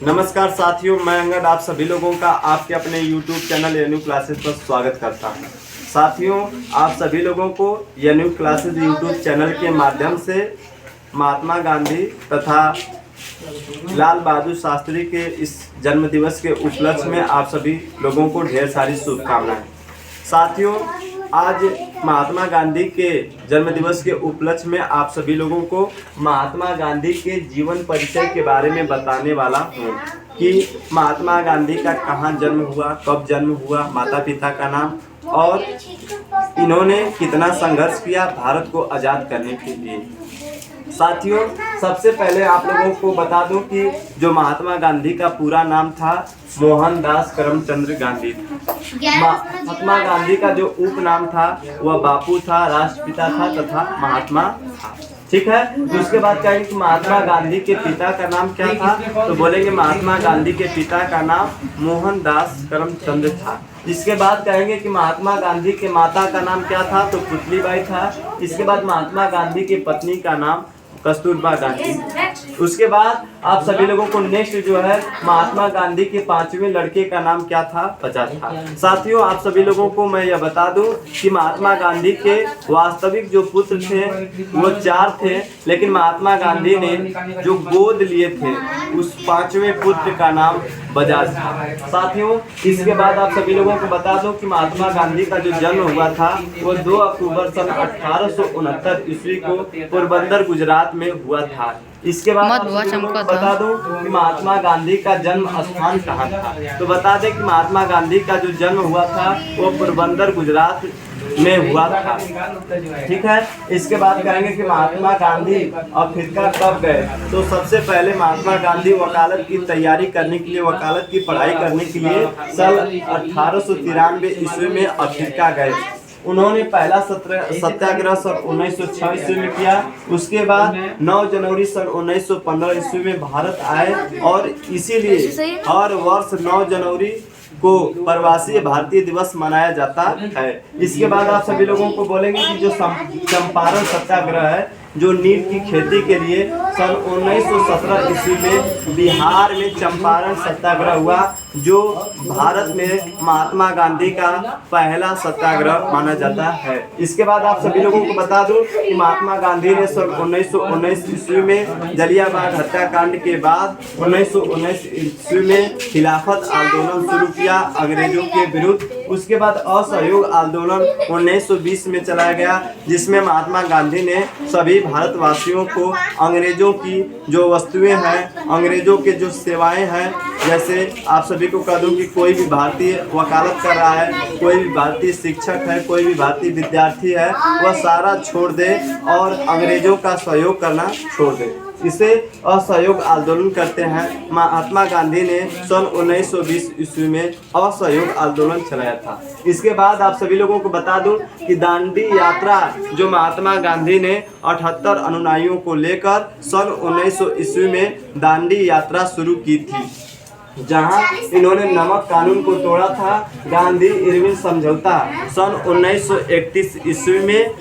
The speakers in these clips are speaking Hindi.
नमस्कार साथियों, मैं अंगद आप सभी लोगों का आपके अपने YouTube चैनल एनयू क्लासेस पर स्वागत करता हूं। साथियों, आप सभी लोगों को एनयू क्लासेस YouTube चैनल के माध्यम से महात्मा गांधी तथा लाल बहादुर शास्त्री के इस जन्म दिवस के उपलक्ष्य में आप सभी लोगों को ढेर सारी शुभकामनाएं। साथियों, आज महात्मा गांधी के जन्म दिवस के उपलक्ष्य में आप सभी लोगों को महात्मा गांधी के जीवन परिचय के बारे में बताने वाला हूँ कि महात्मा गांधी का कहाँ जन्म हुआ, कब जन्म हुआ, माता पिता का नाम और इन्होंने कितना संघर्ष किया भारत को आज़ाद करने के लिए। साथियों, सबसे पहले आप लोगों को बता दूं कि जो महात्मा गांधी का पूरा नाम था मोहनदास करमचंद गांधी था। महात्मा गांधी का जो उपनाम था वह बापू था, राष्ट्रपिता था तथा महात्मा था। ठीक है। तो उसके बाद कहेंगे कि महात्मा गांधी के पिता का नाम क्या था, तो बोलेंगे महात्मा गांधी के पिता का नाम मोहनदास करमचंद था। इसके बाद कहेंगे कि महात्मा गांधी के माता का नाम क्या था, तो पुतलीबाई था। इसके बाद महात्मा गांधी की पत्नी का नाम कस्तूरबा गांधी। उसके बाद आप सभी लोगों को नेक्स्ट जो है महात्मा गांधी के 5वें लड़के का नाम क्या था, बचा था। साथियों, आप सभी लोगों को मैं यह बता दूं कि महात्मा गांधी के वास्तविक जो पुत्र थे वो 4 थे, लेकिन महात्मा गांधी ने जो गोद लिए थे उस 5वें पुत्र का नाम बजाज था। साथियों, इसके बाद आप सभी लोगों को बता दो कि महात्मा गांधी का जो जन्म हुआ था वो 2 अक्टूबर सन 1869 ईस्वी को पोरबंदर गुजरात में हुआ था। इसके बाद आप सभी लोगों को बता दूं कि महात्मा गांधी का जन्म स्थान कहाँ था, तो बता दें कि महात्मा गांधी का जो जन्म हुआ था वो पोरबंदर गुजरात में हुआ था। ठीक है। इसके बाद कहेंगे कि महात्मा गांधी अफ्रीका कब गए, तो सबसे पहले महात्मा गांधी वकालत की तैयारी करने के लिए, वकालत की पढ़ाई करने के लिए सन 1893 ईस्वी में अफ्रीका गए। उन्होंने पहला सत्याग्रह सन 1906 ईस्वी में किया। उसके बाद 9 जनवरी सन 1915 ईस्वी में भारत आए और इसीलिए हर वर्ष 9 जनवरी को प्रवासी भारतीय दिवस मनाया जाता है। इसके बाद आप सभी लोगों को बोलेंगे कि जो चंपारण सत्याग्रह है, जो नील की खेती के लिए सन 1917 ईस्वी में बिहार में चंपारण सत्याग्रह हुआ, जो भारत में महात्मा गांधी का पहला सत्याग्रह माना जाता है। इसके बाद आप सभी लोगों को बता दूं कि महात्मा गांधी ने सन 1919 ईस्वी में जलियांवाला हत्याकांड के बाद 1919 ईस्वी में खिलाफत आंदोलन शुरू किया अंग्रेजों के विरुद्ध। उसके बाद असहयोग आंदोलन 1920 में चलाया गया, जिसमें महात्मा गांधी ने सभी भारतवासियों को अंग्रेजों की जो वस्तुएं हैं, अंग्रेजों के जो सेवाएं हैं, जैसे आप सभी को कह दूं कि कोई भी भारतीय वकालत कर रहा है, कोई भी भारतीय शिक्षक है, कोई भी भारतीय विद्यार्थी है, वह सारा छोड़ दे और अंग्रेजों का सहयोग करना छोड़ दे। इसे असहयोग आंदोलन करते हैं। महात्मा गांधी ने सन 1920 ईस्वी में असहयोग आंदोलन चलाया था। इसके बाद आप सभी लोगों को बता दूं कि दांडी यात्रा जो महात्मा गांधी ने 78 अनुयायियों को लेकर सन 1900 ईस्वी में दांडी यात्रा शुरू की थी, जहां इन्होंने नमक कानून को तोड़ा था। गांधी इरविन समझौता सन 1931 ईस्वी में,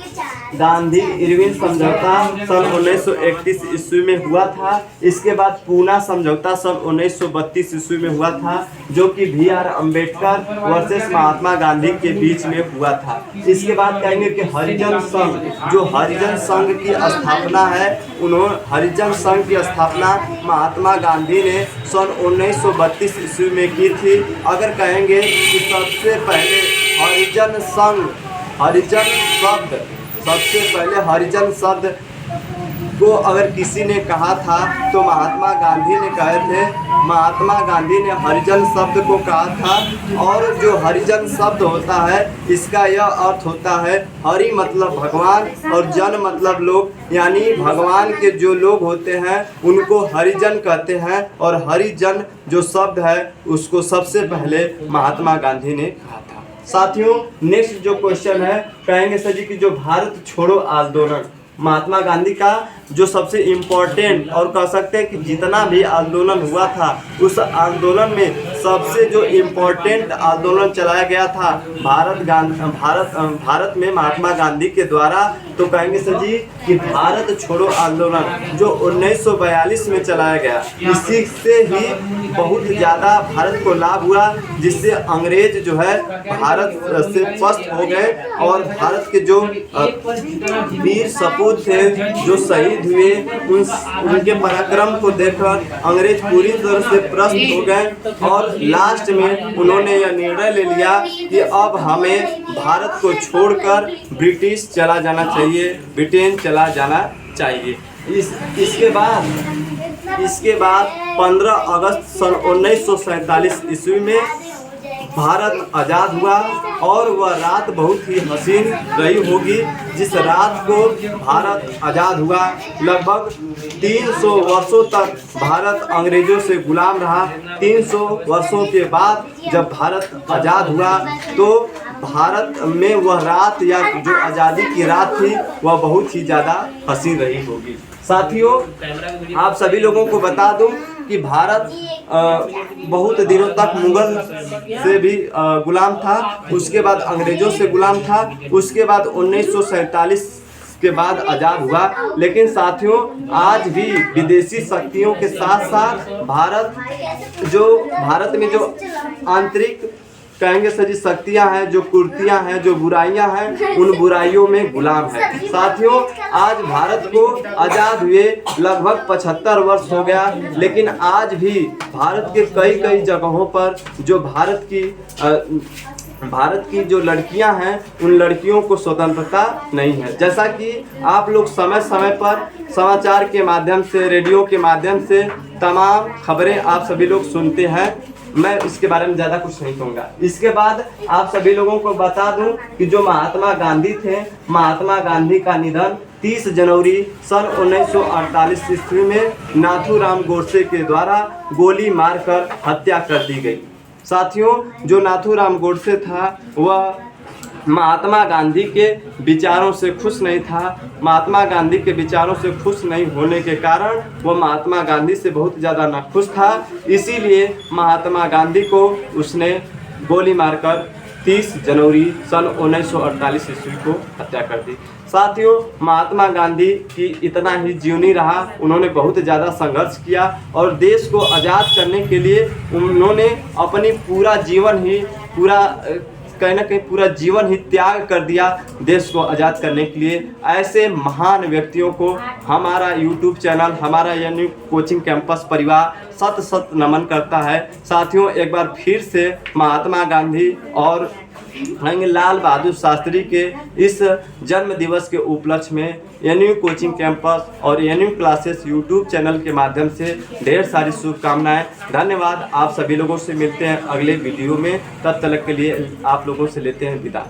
गांधी इरविन समझौता सन 1931 ईस्वी में हुआ था। इसके बाद पूना समझौता सन 1932 ईस्वी में हुआ था, जो कि BR अम्बेडकर वर्सेस महात्मा गांधी के बीच में हुआ था। इसके बाद कहेंगे कि हरिजन संघ, जो हरिजन संघ की स्थापना है, उन्होंने हरिजन संघ की स्थापना महात्मा गांधी ने सन 1932 ईस्वी में की थी। अगर कहेंगे कि सबसे पहले हरिजन संघ, हरिजन शब्द, सबसे पहले हरिजन शब्द को अगर किसी ने कहा था तो महात्मा गांधी ने कहे थे। महात्मा गांधी ने हरिजन शब्द को कहा था। और जो हरिजन शब्द होता है, इसका यह अर्थ होता है, हरि मतलब भगवान और जन मतलब लोग, यानी भगवान के जो लोग होते हैं उनको हरिजन कहते हैं। और हरिजन जो शब्द है उसको सबसे पहले महात्मा गांधी ने कहा था। साथियों, नेक्स्ट जो क्वेश्चन है, कहेंगे सर जी कि जो भारत छोड़ो आंदोलन, महात्मा गांधी का जो सबसे इम्पोर्टेंट और कह सकते हैं कि जितना भी आंदोलन हुआ था, उस आंदोलन में सबसे जो इम्पोर्टेंट आंदोलन चलाया गया था भारत में महात्मा गांधी के द्वारा, तो कहेंगे सर जी कि भारत छोड़ो आंदोलन जो 1942 में चलाया गया, इसी से ही बहुत ज़्यादा भारत को लाभ हुआ, जिससे अंग्रेज जो है भारत से पस्त हो गए और भारत के जो वीर सपूत थे जो शहीद हुए, उनके पराक्रम को देखकर अंग्रेज पूरी तरह से प्रसन्न हो गए और लास्ट में उन्होंने यह निर्णय ले लिया कि अब हमें भारत को छोड़कर ब्रिटिश चला जाना चाहिए, ब्रिटेन चला जाना चाहिए। इसके बाद 15 अगस्त सन 1947 ईस्वी में भारत आज़ाद हुआ और वह रात बहुत ही हसीन रही होगी, जिस रात को भारत आज़ाद हुआ। लगभग 300 वर्षों तक भारत अंग्रेजों से गुलाम रहा। 300 वर्षों के बाद जब भारत आज़ाद हुआ तो भारत में वह रात या जो आज़ादी की रात थी वह बहुत ही ज़्यादा हसीन रही होगी। साथियों, आप सभी लोगों को बता दूं कि भारत बहुत दिनों तक मुगल से भी गुलाम था, उसके बाद अंग्रेजों से गुलाम था, उसके बाद 1947 के बाद आज़ाद हुआ। लेकिन साथियों, आज भी विदेशी शक्तियों के साथ साथ भारत में जो आंतरिक कहेंगे सर जी शक्तियाँ हैं, जो कुर्तियाँ हैं, जो बुराइयाँ हैं, उन बुराइयों में गुलाम है। साथियों, आज भारत को आज़ाद हुए लगभग 75 वर्ष हो गया, लेकिन आज भी भारत के कई जगहों पर जो भारत की जो लड़कियां हैं, उन लड़कियों को स्वतंत्रता नहीं है। जैसा कि आप लोग समय समय पर समाचार के माध्यम से, रेडियो के माध्यम से तमाम खबरें आप सभी लोग सुनते हैं, मैं इसके बारे में ज़्यादा कुछ नहीं कहूँगा। इसके बाद आप सभी लोगों को बता दूं कि जो महात्मा गांधी थे, महात्मा गांधी का निधन 30 जनवरी सन 1948 ईस्वी में नाथूराम गोडसे के द्वारा गोली मारकर हत्या कर दी गई। साथियों, जो नाथूराम गोडसे था वह महात्मा गांधी के विचारों से खुश नहीं था। महात्मा गांधी के विचारों से खुश नहीं होने के कारण वह महात्मा गांधी से बहुत ज़्यादा नाखुश था, इसीलिए महात्मा गांधी को उसने गोली मारकर 30 जनवरी सन 1948 ईस्वी को हत्या कर दी। साथियों, महात्मा गांधी की इतना ही जीवनी रहा, उन्होंने बहुत ज़्यादा संघर्ष किया और देश को आज़ाद करने के लिए उन्होंने अपनी पूरा जीवन ही त्याग कर दिया देश को आज़ाद करने के लिए। ऐसे महान व्यक्तियों को हमारा YouTube चैनल, हमारा यानी कोचिंग कैंपस परिवार सत नमन करता है। साथियों, एक बार फिर से महात्मा गांधी और लाल बहादुर शास्त्री के इस जन्म दिवस के उपलक्ष्य में एनयू कोचिंग कैंपस और एनयू क्लासेस यूट्यूब चैनल के माध्यम से ढेर सारी शुभकामनाएं। धन्यवाद। आप सभी लोगों से मिलते हैं अगले वीडियो में, तब तक के लिए आप लोगों से लेते हैं विदा।